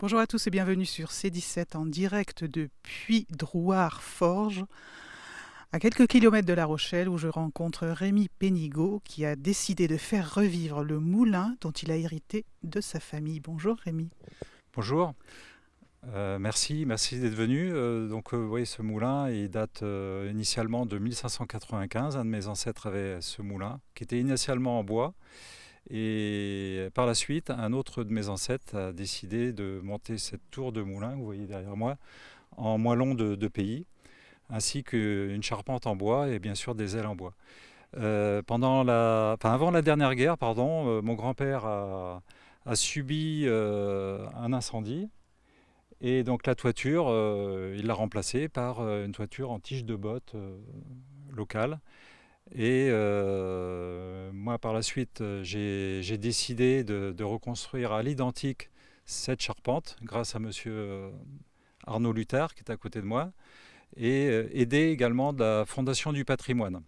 Bonjour à tous et bienvenue sur C17 en direct de Puy-Drouard-Forges, à quelques kilomètres de La Rochelle, où je rencontre Rémi Pénigaud qui a décidé de faire revivre le moulin dont il a hérité de sa famille. Bonjour Rémi. Bonjour, merci d'être venu. Oui, ce moulin, il date initialement de 1595. Un de mes ancêtres avait ce moulin, qui était initialement en bois. Et par la suite, un autre de mes ancêtres a décidé de monter cette tour de moulin, que vous voyez derrière moi, en moellon de pays, ainsi qu'une charpente en bois et bien sûr des ailes en bois. Avant la dernière guerre, mon grand-père a subi un incendie. Et donc la toiture, il l'a remplacée par une toiture en tige de botte locale. Et moi, par la suite, j'ai décidé de reconstruire à l'identique cette charpente grâce à monsieur Arnaud Luther, qui est à côté de moi, et aidé également de la Fondation du patrimoine.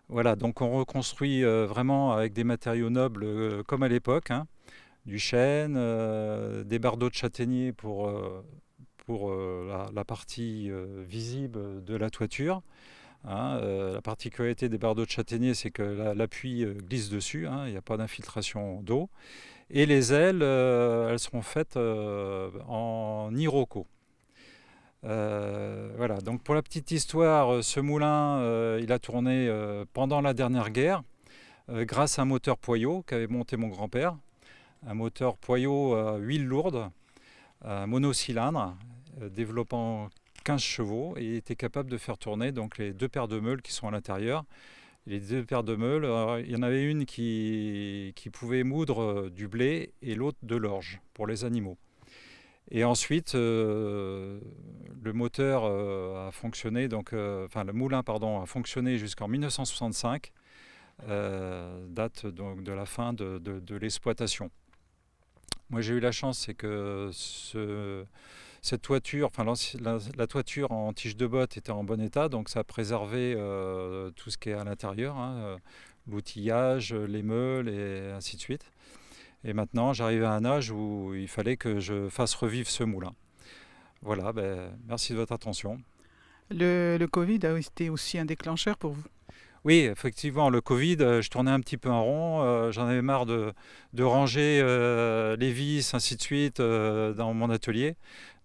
Voilà, donc on reconstruit vraiment avec des matériaux nobles comme à l'époque, hein, du chêne, des bardeaux de châtaignier pour la partie visible de la toiture. Hein. La particularité des bardeaux de châtaignier, c'est que l'appui glisse dessus, hein, il n'y a pas d'infiltration d'eau. Et les ailes, elles seront faites en iroko. Voilà, donc pour la petite histoire, ce moulin, il a tourné pendant la dernière guerre grâce à un moteur Poyot qu'avait monté mon grand-père. Un moteur Poyot à huile lourde, monocylindre, développant 15 chevaux et était capable de faire tourner donc les deux paires de meules qui sont à l'intérieur. Les deux paires de meules, il y en avait une qui pouvait moudre du blé et l'autre de l'orge pour les animaux. Et ensuite, le moteur a fonctionné, le moulin a fonctionné jusqu'en 1965, date donc de la fin de l'exploitation. Moi, j'ai eu la chance, c'est que cette toiture, la toiture en tige de botte était en bon état, donc ça a préservé tout ce qui est à l'intérieur, hein, l'outillage, les meules et ainsi de suite. Et maintenant, j'arrive à un âge où il fallait que je fasse revivre ce moulin. Voilà, merci de votre attention. Le Covid a été aussi un déclencheur pour vous. Oui, effectivement, le Covid, je tournais un petit peu en rond. J'en avais marre de ranger les vis, ainsi de suite, dans mon atelier.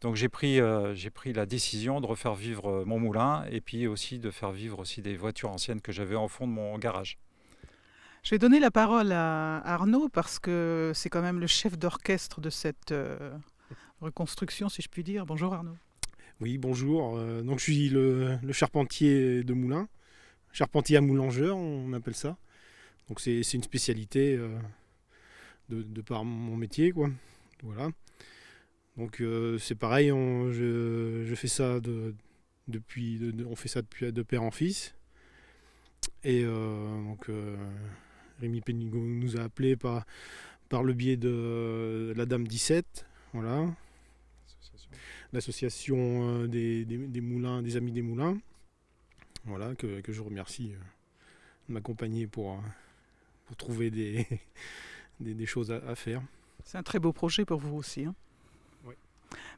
Donc j'ai pris la décision de refaire vivre mon moulin et puis aussi de faire vivre aussi des voitures anciennes que j'avais en fond de mon garage. Je vais donner la parole à Arnaud parce que c'est quand même le chef d'orchestre de cette reconstruction, si je puis dire. Bonjour Arnaud. Oui, bonjour. Donc je suis le charpentier de moulin, charpentier à moulangeur, on appelle ça. Donc c'est une spécialité de par mon métier, quoi. Voilà. Donc c'est pareil, je fais ça on fait ça depuis de père en fils. Et Rémi Pénigaud nous a appelés par le biais de la Dame 17, voilà, l'association des moulins, des amis des moulins, voilà, que je remercie de m'accompagner pour trouver des choses à faire. C'est un très beau projet pour vous aussi, hein. Oui.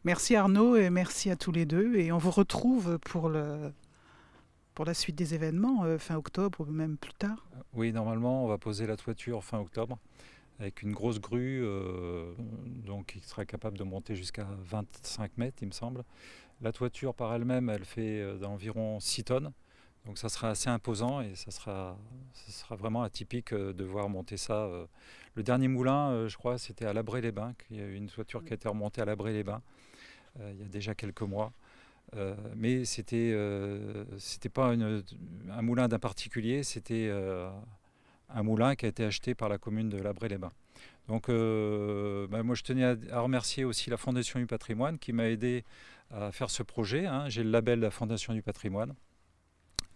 Merci Arnaud et merci à tous les deux. Et on vous retrouve pour la suite des événements, fin octobre ou même plus tard. Oui, normalement, on va poser la toiture fin octobre avec une grosse grue donc qui sera capable de monter jusqu'à 25 mètres, il me semble. La toiture par elle-même, elle fait d'environ 6 tonnes. Donc ça sera assez imposant et ça sera vraiment atypique de voir monter ça. Le dernier moulin, je crois, c'était à Labré-les-Bains. Il y a eu une toiture qui a été remontée à Labré-les-Bains il y a déjà quelques mois. Mais c'était pas un moulin d'un particulier, c'était un moulin qui a été acheté par la commune de Labré-les-Bains. Donc moi je tenais à remercier aussi la Fondation du patrimoine qui m'a aidé à faire ce projet, hein. J'ai le label de la Fondation du patrimoine.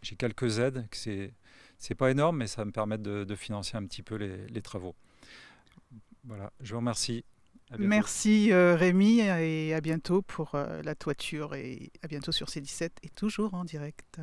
J'ai quelques aides, c'est pas énorme, mais ça va me permettre de financer un petit peu les travaux. Voilà, je vous remercie. À bientôt. Merci Rémi et à bientôt pour la toiture et à bientôt sur C17 et toujours en direct.